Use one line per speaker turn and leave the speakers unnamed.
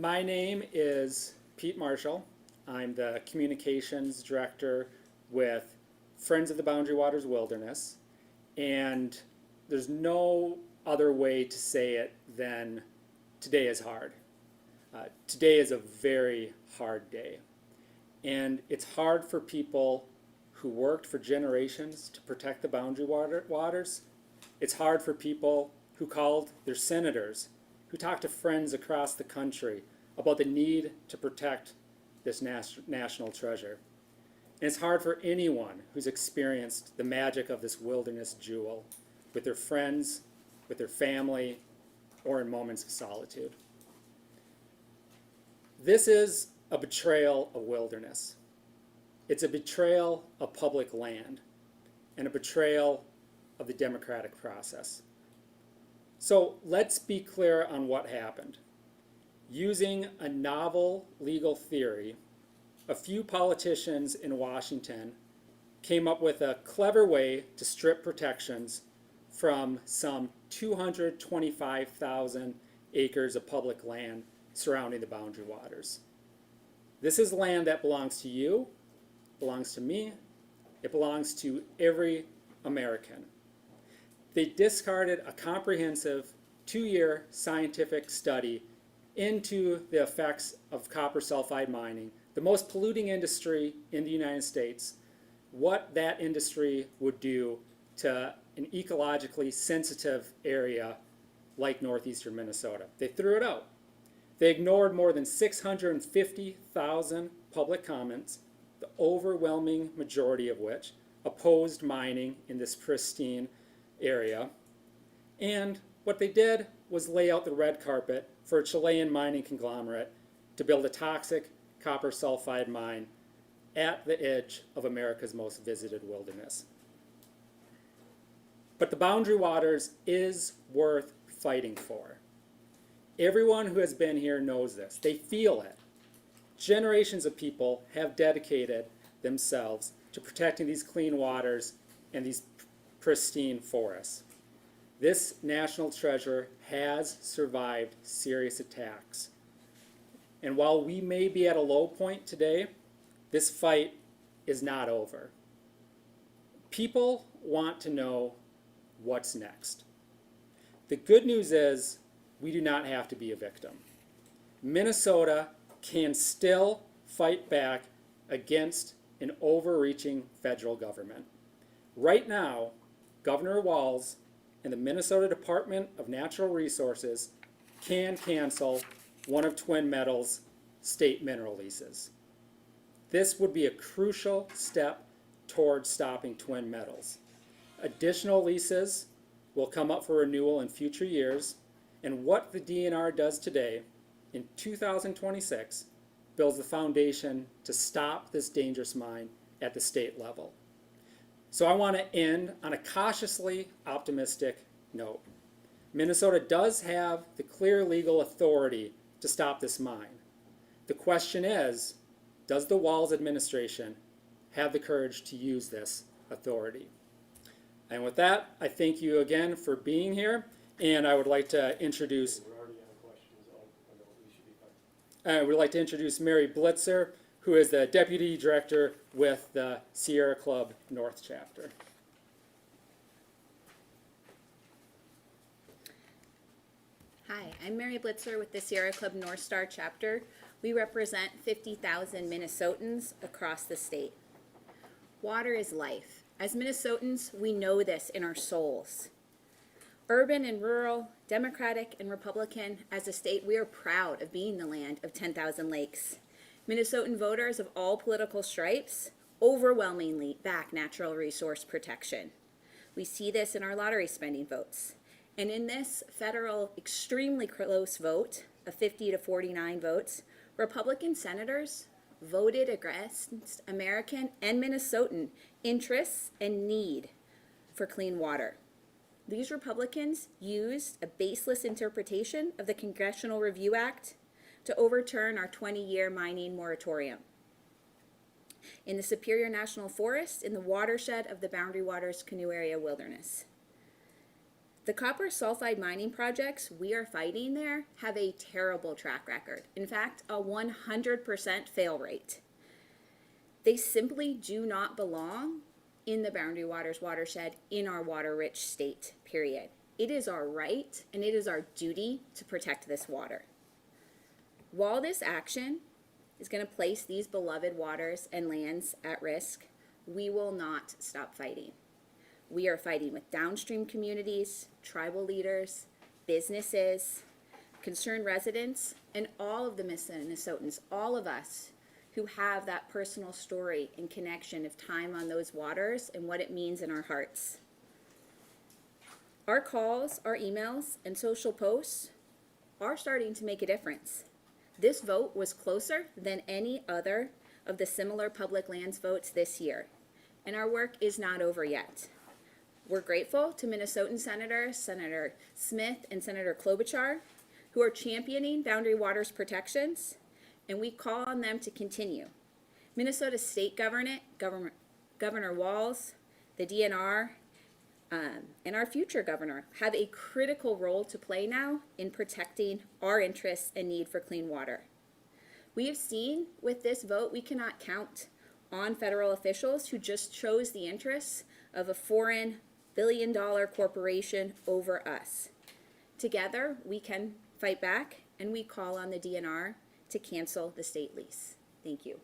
My name is Pete Marshall. I'm the communications director with Friends of the Boundary Waters Wilderness, and there's no other way to say it than today is hard. Today is a very hard day, and it's hard for people who worked for generations to protect the waters. It's hard for people who called their senators, who talked to friends across the country about the need to protect this national treasure. And it's hard for anyone who's experienced the magic of this wilderness jewel with their friends, with their family, or in moments of solitude. This is a betrayal of wilderness. It's a betrayal of public land and a betrayal of the democratic process. So let's be clear on what happened. Using a novel legal theory, a few politicians in Washington came up with a clever way to strip protections from some 225,000 acres of public land surrounding the Boundary Waters. This is land that belongs to you, belongs to me, it belongs to every American. They discarded a comprehensive 2-year scientific study into the effects of copper sulfide mining, the most polluting industry in the United States, what that industry would do to an ecologically sensitive area like northeastern Minnesota. They threw it out. They ignored more than 650,000 public comments, the overwhelming majority of which opposed mining in this pristine area. And what they did was lay out the red carpet for a Chilean mining conglomerate to build a toxic copper sulfide mine at the edge of America's most visited wilderness. But the Boundary Waters is worth fighting for. Everyone who has been here knows this. They feel it. Generations of people have dedicated themselves to protecting these clean waters and these pristine forests. This national treasure has survived serious attacks. And while we may be at a low point today, this fight is not over. People want to know what's next. The good news is we do not have to be a victim. Minnesota can still fight back against an overreaching federal government. Right now, Governor Walz and the Minnesota Department of Natural Resources can cancel one of Twin Metals' state mineral leases. This would be a crucial step towards stopping Twin Metals. Additional leases will come up for renewal in future years, and what the DNR does today, in 2026, builds the foundation to stop this dangerous mine at the state level. So I want to end on a cautiously optimistic note. Minnesota does have the clear legal authority to stop this mine. The question is, does the Walz administration have the courage to use this authority? And with that, I thank you again for being here, and I would like to introduce Mary Blitzer, who is the Deputy Director with the Sierra Club North Chapter.
Hi, I'm Mary Blitzer with the Sierra Club North Star Chapter. We represent 50,000 Minnesotans across the state. Water is life. As Minnesotans, we know this in our souls. Urban and rural, Democratic and Republican, as a state, we are proud of being the land of 10,000 lakes. Minnesotan voters of all political stripes overwhelmingly back natural resource protection. We see this in our lottery spending votes. And in this federal extremely close vote of 50 to 49 votes, Republican senators voted against American and Minnesotan interests and need for clean water. These Republicans used a baseless interpretation of the Congressional Review Act to overturn our 20-year mining moratorium. In the Superior National Forest, in the watershed of the Boundary Waters Canoe Area Wilderness. The copper sulfide mining projects we are fighting there have a terrible track record. In fact, a 100% fail rate. They simply do not belong in the Boundary Waters watershed in our water-rich state, period. It is our right and it is our duty to protect this water. While this action is going to place these beloved waters and lands at risk, we will not stop fighting. We are fighting with downstream communities, tribal leaders, businesses, concerned residents, and all of the Minnesotans, all of us who have that personal story and connection of time on those waters and what it means in our hearts. Our calls, our emails, and social posts are starting to make a difference. This vote was closer than any other of the similar public lands votes this year, and our work is not over yet. We're grateful to Minnesotan Senators, Senator Smith and Senator Klobuchar, who are championing Boundary Waters protections, and we call on them to continue. Minnesota State Governor Walz, the DNR, and our future governor have a critical role to play now in protecting our interests and need for clean water. We have seen with this vote we cannot count on federal officials who just chose the interests of a foreign billion-dollar corporation over us. Together, we can fight back, and we call on the DNR to cancel the state lease. Thank you.